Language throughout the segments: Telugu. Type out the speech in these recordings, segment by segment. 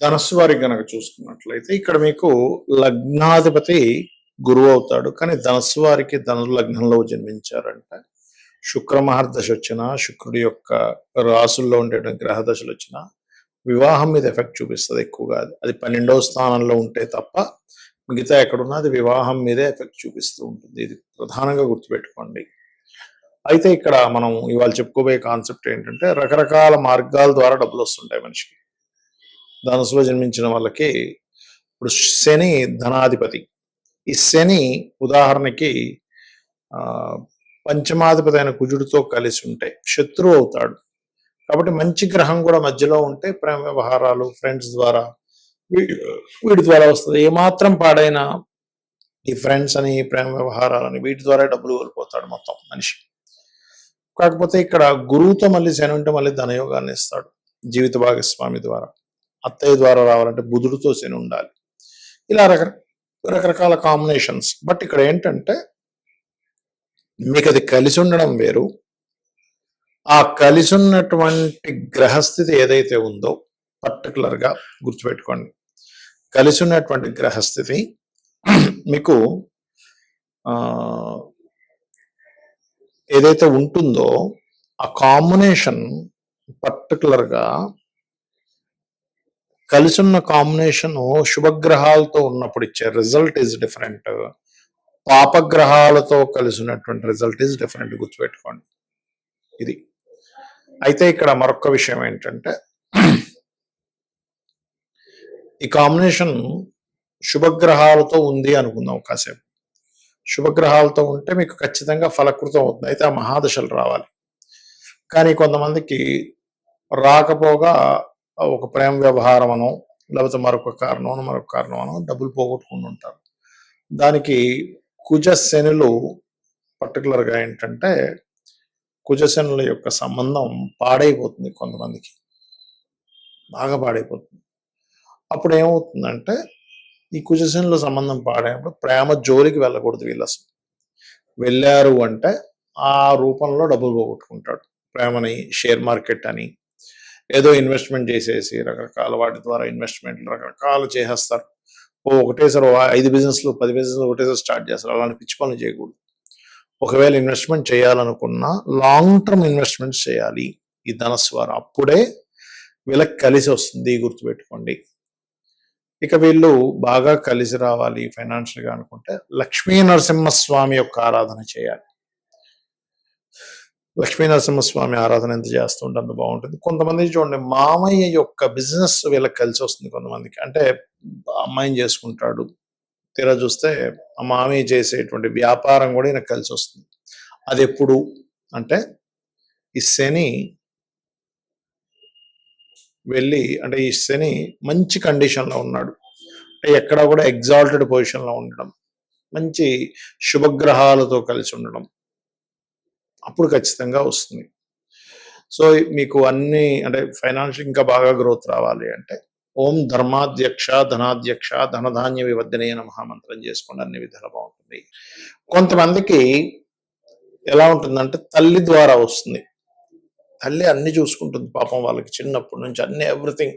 ధనస్సు వారికి గనక చూసుకున్నట్లయితే ఇక్కడ మీకు లగ్నాధిపతి గురువు అవుతాడు. కానీ ధనస్సు వారికి ధను లగ్నంలో జన్మించారంటే శుక్ర మహర్దశ వచ్చినా, శుక్రుడి యొక్క రాసుల్లో ఉండే గ్రహ దశలు వచ్చినా వివాహం మీద ఎఫెక్ట్ చూపిస్తుంది ఎక్కువగా. అది 12వ స్థానంలో ఉంటే తప్ప మిగతా ఎక్కడున్నా అది వివాహం మీదే ఎఫెక్ట్ చూపిస్తూ ఉంటుంది. ఇది ప్రధానంగా గుర్తుపెట్టుకోండి. అయితే ఇక్కడ మనం ఇవాళ చెప్పుకోబోయే కాన్సెప్ట్ ఏంటంటే రకరకాల మార్గాల ద్వారా డబ్బులు వస్తుంటాయి మనిషికి. ధనుసులో జన్మించిన వాళ్ళకి ఇప్పుడు శని ధనాధిపతి. ఈ శని ఉదాహరణకి పంచమాధిపతి అయిన కుజుడితో కలిసి ఉంటే శత్రువు అవుతాడు. కాబట్టి మంచి గ్రహం కూడా మధ్యలో ఉంటే ప్రేమ వ్యవహారాలు ఫ్రెండ్స్ ద్వారా వీటి ద్వారా వస్తుంది. ఏమాత్రం పాడైన ఈ ఫ్రెండ్స్ అని ప్రేమ వ్యవహారాలని వీటి ద్వారా డబ్బులు కోల్పోతాడు మొత్తం మనిషి. కాకపోతే ఇక్కడ గురువుతో మళ్ళీ శని ఉంటే మళ్ళీ ధనయోగాన్ని ఇస్తాడు జీవిత భాగస్వామి ద్వారా. అత్తయ్య ద్వారా రావాలంటే బుధుడితో శని ఉండాలి. ఇలా రకరకాల కాంబినేషన్స్. బట్ ఇక్కడ ఏంటంటే మీకు అది కలిసి ఉండడం వేరు. ఆ కలిసి ఉన్నటువంటి గ్రహస్థితి ఏదైతే ఉందో పర్టికులర్గా గుర్తుపెట్టుకోండి. కలిసి ఉన్నటువంటి గ్రహస్థితి మీకు ఏదైతే ఉంటుందో ఆ కాంబినేషన్ పర్టికులర్గా కలిసి ఉన్న కాంబినేషన్ శుభగ్రహాలతో ఉన్నప్పుడు ఇచ్చే రిజల్ట్ ఈజ్ డిఫరెంట్. పాపగ్రహాలతో కలిసి ఉన్నటువంటి రిజల్ట్ ఈజ్ డిఫరెంట్. గుర్తుపెట్టుకోండి ఇది. అయితే ఇక్కడ మరొక విషయం ఏంటంటే ఈ కాంబినేషన్ శుభగ్రహాలతో ఉంది అనుకుందాం కాసేపు. శుభగ్రహాలతో ఉంటే మీకు ఖచ్చితంగా ఫలకృతం అవుతుంది. అయితే ఆ మహాదశలు రావాలి. కానీ కొంతమందికి రాకపోగా ఒక ప్రేమ వ్యవహారం అనో లేకపోతే మరొక కారణం అనో డబ్బులు పోగొట్టుకుని ఉంటారు. దానికి కుజశనులు పర్టికులర్గా ఏంటంటే కుజశనుల యొక్క సంబంధం పాడైపోతుంది. కొంతమందికి బాగా పాడైపోతుంది. అప్పుడు ఏమవుతుందంటే ఈ కుజశనుల సంబంధం పాడైనప్పుడు ప్రేమ జోలికి వెళ్ళకూడదు. వీళ్ళు అసలు వెళ్ళారు అంటే ఆ రూపంలో డబ్బులు పోగొట్టుకుంటాడు. ప్రేమని షేర్ మార్కెట్ అని ఏదో ఇన్వెస్ట్మెంట్ చేసేసి రకరకాల వాటి ద్వారా ఇన్వెస్ట్మెంట్లు రకరకాలు చేసేస్తారు. ఒకటేసారి 5 బిజినెస్లు 10 బిజినెస్లు ఒకటేసారి స్టార్ట్ చేస్తారు. అలాంటి పిచ్చి పనులు చేయకూడదు. ఒకవేళ ఇన్వెస్ట్మెంట్ చేయాలనుకున్నా లాంగ్ టర్మ్ ఇన్వెస్ట్మెంట్స్ చేయాలి ఈ ధనస్సు వారు. అప్పుడే వీళ్ళకి కలిసి వస్తుంది. గుర్తుపెట్టుకోండి. ఇక వీళ్ళు బాగా కలిసి రావాలి ఫైనాన్షియల్గా అనుకుంటే లక్ష్మీ నరసింహస్వామి యొక్క ఆరాధన చేయాలి. లక్ష్మీ నరసింహస్వామి ఆరాధన ఎంత చేస్తుంటే అంత బాగుంటుంది. కొంతమంది చూడండి మామయ్య యొక్క బిజినెస్ వీళ్ళకి కలిసి వస్తుంది. కొంతమందికి అంటే అమ్మాయిని చేసుకుంటాడు, తీరా చూస్తే ఆ మామయ్య చేసేటువంటి వ్యాపారం కూడా ఈయనకు కలిసి వస్తుంది. అది ఎప్పుడు అంటే ఈ శని వెళ్ళి అంటే ఈ శని మంచి కండిషన్లో ఉన్నాడు, ఎక్కడ కూడా ఎగ్జాల్టెడ్ పొజిషన్లో ఉండడం, మంచి శుభగ్రహాలతో కలిసి ఉండడం, అప్పుడు ఖచ్చితంగా వస్తుంది. సో మీకు అన్ని అంటే ఫైనాన్షియల్ ఇంకా బాగా గ్రోత్ రావాలి అంటే ఓం ధర్మాధ్యక్ష ధనాధ్యక్ష ధనధాన్య వివర్ధనే నమః మంత్రం చేసుకోండి. అన్ని విధాలు బాగుంటుంది. కొంతమందికి ఎలా ఉంటుందంటే తల్లి ద్వారా వస్తుంది. తల్లి అన్ని చూసుకుంటుంది పాపం వాళ్ళకి చిన్నప్పటి నుంచి అన్ని ఎవ్రీథింగ్.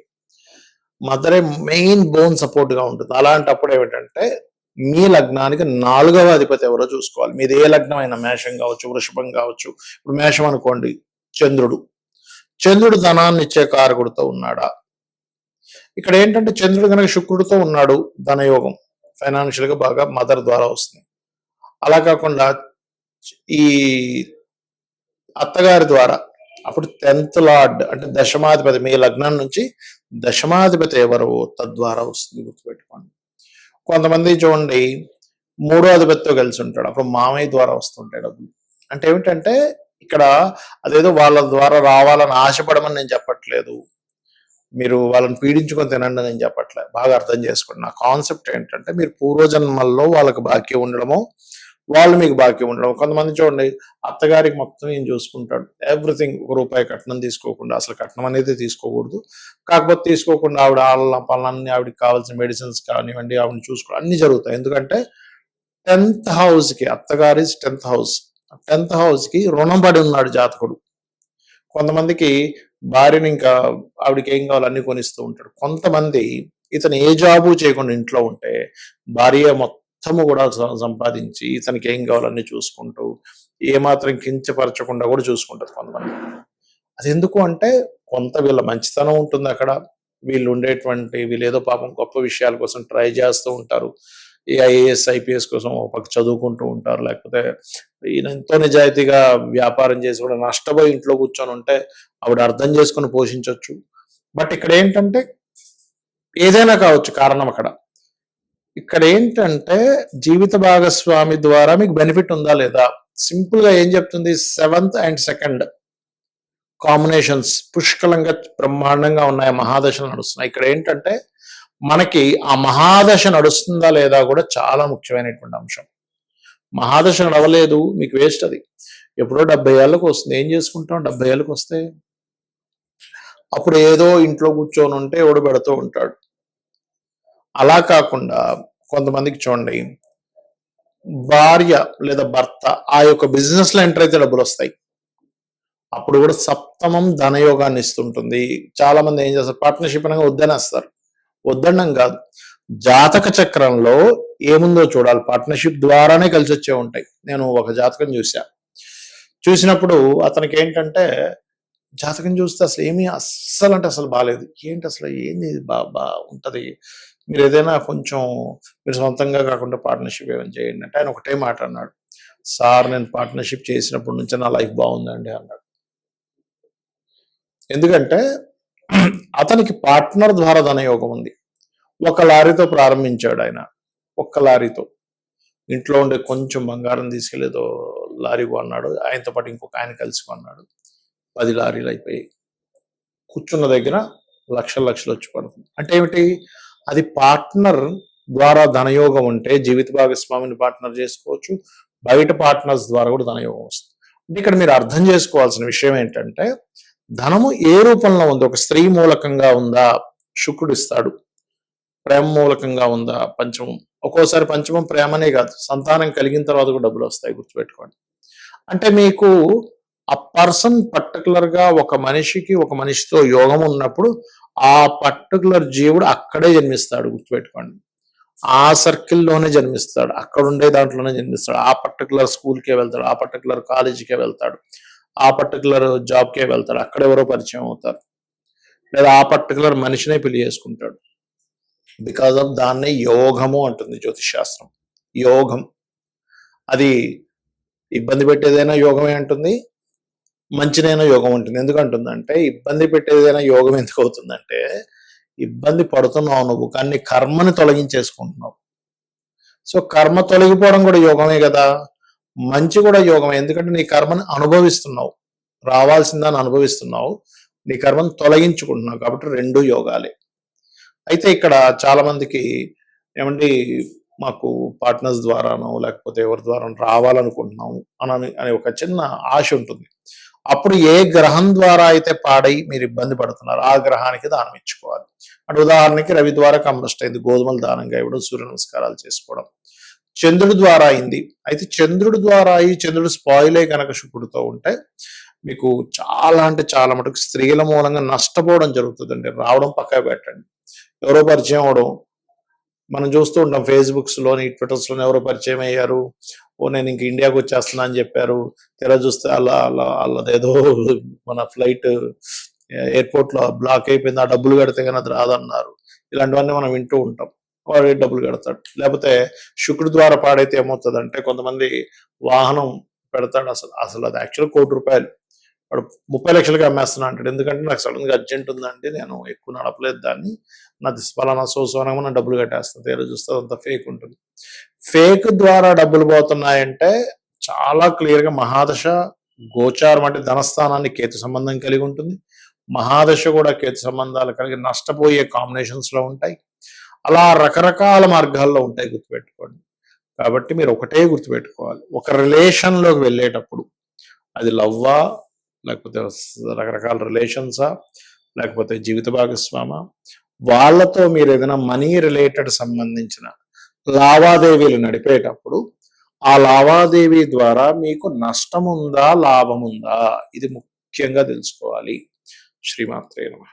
మదరే మెయిన్ బోన్ సపోర్ట్గా ఉంటుంది. అలాంటప్పుడు ఏమిటంటే మీ లగ్నానికి 4వ అధిపతి ఎవరో చూసుకోవాలి. మీది ఏ లగ్నం అయినా మేషం కావచ్చు, వృషభం కావచ్చు. ఇప్పుడు మేషం అనుకోండి, చంద్రుడు ధనాన్ని ఇచ్చే కారకుడితో ఉన్నాడా? ఇక్కడ ఏంటంటే చంద్రుడు కనుక శుక్రుడితో ఉన్నాడు, ధనయోగం ఫైనాన్షియల్గా బాగా మదర్ ద్వారా వస్తుంది. అలా కాకుండా ఈ అత్తగారి ద్వారా అప్పుడు 10th లార్డ్ అంటే దశమాధిపతి, మీ లగ్నం నుంచి దశమాధిపతి ఎవరు తద్వారా వస్తుంది. గుర్తుపెట్టుకోండి. కొంతమంది చూడండి 3వ అధిపతితో కలిసి ఉంటాడు, అప్పుడు మామయ్య ద్వారా వస్తుంటాయి డబ్బులు. అంటే ఏమిటంటే ఇక్కడ అదేదో వాళ్ళ ద్వారా రావాలని ఆశపడమని నేను చెప్పట్లేదు, మీరు వాళ్ళని పీడించుకొని తినండి నేను చెప్పట్లేదు. బాగా అర్థం చేసుకోండి. నా కాన్సెప్ట్ ఏంటంటే మీరు పూర్వజన్మల్లో వాళ్ళకి బాకీ ఉండడమో వాళ్ళు మీకు బాకీ ఉండడం. కొంతమంది చూడండి అత్తగారికి మొత్తం ఏం చూసుకుంటాడు, ఎవ్రీథింగ్. ₹1 కట్నం తీసుకోకుండా, అసలు కట్నం అనేది తీసుకోకూడదు, కాకపోతే తీసుకోకుండా ఆవిడ వాళ్ళ పనులన్నీ ఆవిడకి కావాల్సిన మెడిసిన్స్ కానివ్వండి ఆవిడని చూసుకోవడం అన్ని జరుగుతాయి. ఎందుకంటే 10th హౌస్కి అత్తగారి 10th హౌస్ 10th హౌస్కి రుణం పడి ఉన్నాడు జాతకుడు. కొంతమందికి భార్యని ఇంకా ఆవిడకి ఏం కావాలో అన్ని కొనిస్తూ ఉంటాడు. కొంతమంది ఇతను ఏ జాబు చేయకుండా ఇంట్లో ఉంటే భార్య మొత్తము కూడా సంపాదించి ఇతనికి ఏం కావాలో అన్ని చూసుకుంటూ ఏమాత్రం కించపరచకుండా కూడా చూసుకుంటారు కొంతమంది. అది ఎందుకు అంటే కొంత వీళ్ళ మంచితనం ఉంటుంది అక్కడ. వీళ్ళు ఏదో పాపం గొప్ప విషయాల కోసం ట్రై చేస్తూ ఉంటారు. ఈ ఐఏఎస్ ఐపీఎస్ కోసం ఒక పక్క చదువుకుంటూ ఉంటారు. లేకపోతే ఈయన ఎంతో నిజాయితీగా వ్యాపారం చేసి కూడా నష్టపోయి ఇంట్లో కూర్చొని ఉంటే ఆవిడ అర్థం చేసుకొని పోషించవచ్చు. బట్ ఇక్కడ ఏంటంటే ఏదైనా కావచ్చు కారణం అక్కడ. ఇక్కడ ఏంటంటే జీవిత భాగస్వామి ద్వారా మీకు బెనిఫిట్ ఉందా లేదా? సింపుల్ గా ఏం చెప్తుంది, 7th and 2nd కాంబినేషన్స్ పుష్కలంగా బ్రహ్మాండంగా ఉన్నాయి, మహాదశలు నడుస్తున్నాయి. ఇక్కడ ఏంటంటే మనకి ఆ మహాదశ నడుస్తుందా లేదా కూడా చాలా ముఖ్యమైనటువంటి అంశం. మహాదశ నడవలేదు మీకు వేస్ట్. అది ఎప్పుడో 70 ఏళ్ళకు వస్తుంది. ఏం చేసుకుంటాం 70 ఏళ్ళకు వస్తే? అప్పుడు ఏదో ఇంట్లో కూర్చొని ఉంటే ఎవడు పెడుతూ ఉంటాడు. అలా కాకుండా కొంతమందికి చూడండి, భార్య లేదా భర్త ఆ యొక్క బిజినెస్ లో ఎంటర్ అయితే డబ్బులు వస్తాయి. అప్పుడు కూడా సప్తమం ధనయోగాన్ని ఇస్తుంటుంది. చాలా మంది ఏం చేస్తారు, పార్ట్నర్షిప్ అనగా వద్దనేస్తారు. వద్దడం కాదు, జాతక చక్రంలో ఏముందో చూడాలి. పార్ట్నర్షిప్ ద్వారానే కలిసి వచ్చే ఉంటాయి. నేను ఒక జాతకం చూసినప్పుడు అతనికి ఏంటంటే జాతకం చూస్తే అసలు ఏమీ అస్సలు అంటే అసలు బాగాలేదు. ఏంటి అసలు ఏంది బా ఉంటది, మీరు ఏదైనా కొంచెం మీరు సొంతంగా కాకుండా పార్ట్నర్షిప్ ఏమైనా చేయండి అంటే ఆయన ఒకటే మాట అన్నాడు, సార్ నేను పార్ట్నర్షిప్ చేసినప్పటి నుంచి నా లైఫ్ బాగుందండి అన్నాడు. ఎందుకంటే అతనికి పార్ట్నర్ ద్వారా ధనయోగం ఉంది. ఒక లారీతో ప్రారంభించాడు ఆయన. ఒక్క లారీతో ఇంట్లో ఉండే కొంచెం బంగారం తీసుకెళ్ళేదో లారీ కొన్నాడు. ఆయనతో పాటు ఇంకొక ఆయన కలిసి కొన్నాడు. 10 లారీలు అయిపోయాయి. కూర్చున్న దగ్గర లక్షలు వచ్చి పడుతుంది. అంటే ఏమిటి, అది పార్ట్నర్ ద్వారా ధనయోగం ఉంటే జీవిత భాగస్వామిని పార్ట్నర్ చేసుకోవచ్చు. బయట పార్ట్నర్స్ ద్వారా కూడా ధనయోగం వస్తుంది. అంటే ఇక్కడ మీరు అర్థం చేసుకోవాల్సిన విషయం ఏంటంటే ధనము ఏ రూపంలో ఉంది. ఒక స్త్రీ మూలకంగా ఉందా, శుక్రుడు ఇస్తాడు. ప్రేమ మూలకంగా ఉందా, పంచమం. ఒక్కోసారి పంచమం ప్రేమనే కాదు, సంతానం కలిగిన తర్వాత కూడా డబ్బులు వస్తాయి, గుర్తుపెట్టుకోండి. అంటే మీకు ఆ పర్సన్ పర్టికులర్ గా ఒక మనిషితో యోగం ఉన్నప్పుడు ఆ పర్టికులర్ జీవుడు అక్కడే జన్మిస్తాడు, గుర్తుపెట్టుకోండి. ఆ సర్కిల్లోనే జన్మిస్తాడు, అక్కడ ఉండే దాంట్లోనే జన్మిస్తాడు. ఆ పర్టికులర్ స్కూల్కే వెళ్తాడు, ఆ పర్టికులర్ కాలేజీకే వెళ్తాడు, ఆ పర్టికులర్ జాబ్కే వెళ్తాడు. అక్కడ ఎవరో పరిచయం అవుతారు, లేదా ఆ పర్టికులర్ మనిషినే పెళ్లి చేసుకుంటాడు. బికాజ్ ఆఫ్ దాన్నే యోగము అంటుంది జ్యోతిష్ శాస్త్రం. యోగం అది ఇబ్బంది పెట్టేదైనా యోగమే అంటుంది, మంచిదైనా యోగం ఉంటుంది. ఎందుకంటుందంటే ఇబ్బంది పెట్టేదైనా యోగం ఎందుకు అవుతుందంటే ఇబ్బంది పడుతున్నావు నువ్వు, కానీ కర్మని తొలగించేసుకుంటున్నావు. సో కర్మ తొలగిపోవడం కూడా యోగమే కదా, మంచి కూడా యోగమే. ఎందుకంటే నీ కర్మని అనుభవిస్తున్నావు, రావాల్సిందని అనుభవిస్తున్నావు, నీ కర్మను తొలగించుకుంటున్నావు. కాబట్టి 2 యోగాలే. అయితే ఇక్కడ చాలా మందికి ఏమండి మాకు పార్ట్నర్స్ ద్వారానో లేకపోతే ఎవరి ద్వారా రావాలనుకుంటున్నాము అనే ఒక చిన్న ఆశ ఉంటుంది. అప్పుడు ఏ గ్రహం ద్వారా అయితే పాడై మీరు ఇబ్బంది పడుతున్నారు ఆ గ్రహానికి దానం ఇచ్చుకోవాలి. అంటే ఉదాహరణకి రవి ద్వారా కంబస్ట్ అయింది, గోధుమలు దానంగా ఇవ్వడం, సూర్య నమస్కారాలు చేసుకోవడం. చంద్రుడి ద్వారా అయింది, అయితే చంద్రుడి ద్వారా అయ్యి చంద్రుడు స్పాయిల్ అయి కనుక శుక్రుడితో ఉంటే మీకు చాలా అంటే చాలా మటుకు స్త్రీల మూలంగా నష్టపోవడం జరుగుతుందండి. రావడం పక్కా పెట్టండి, ఎవరో పరిచయం అవడం మనం చూస్తూ ఉంటాం. ఫేస్బుక్స్ లోని ట్విట్టర్స్ లోని ఎవరో పరిచయం అయ్యారు, ఓ నేను ఇంక ఇండియాకి వచ్చేస్తున్నా అని చెప్పారు. తెర చూస్తే అల్లదేదో మన ఫ్లైట్ ఎయిర్పోర్ట్ లో బ్లాక్ అయిపోయింది, ఆ డబ్బులు కడితే కానీ అది రాదన్నారు. ఇలాంటివన్నీ మనం వింటూ ఉంటాం. వాడు డబ్బులు కడతాడు. లేకపోతే శుక్రుడి ద్వారా పాడైతే ఏమవుతుందంటే కొంతమంది వాహనం పెడతాడు, అసలు అది యాక్చువల్ ₹1,00,00,000 వాడు 30 లక్షలకి అమ్మేస్తున్నా అంటాడు. ఎందుకంటే నాకు సడన్ గా అర్జెంట్ ఉందండి, నేను ఎక్కువ నడపలేదు దాన్ని, నాది ఫలానా సోసోనంగా నా డబ్బులు కట్టేస్తాను. తీరా చూస్తే అంత ఫేక్ ఉంటుంది. ఫేక్ ద్వారా డబ్బులు పోతున్నాయంటే చాలా క్లియర్ గా మహాదశ గోచారం అంటే ధనస్థానాన్ని కేతు సంబంధం కలిగి ఉంటుంది. మహాదశ కూడా కేతు సంబంధాలు కలిగి నష్టపోయే కాంబినేషన్స్ లో ఉంటాయి. అలా రకరకాల మార్గాల్లో ఉంటాయి, గుర్తుపెట్టుకోండి. కాబట్టి మీరు ఒకటే గుర్తుపెట్టుకోవాలి, ఒక రిలేషన్ లోకి వెళ్ళేటప్పుడు అది లవ్వా లేకపోతే రకరకాల రిలేషన్సా లేకపోతే జీవిత భాగస్వామా, వాళ్ళతో మీరు ఏదైనా మనీ రిలేటెడ్ సంబంధించిన లావాదేవీలు నడిపేటప్పుడు ఆ లావాదేవీ ద్వారా మీకు నష్టం ఉందా లాభం ఉందా ఇది ముఖ్యంగా తెలుసుకోవాలి. శ్రీమాత్రే నమః.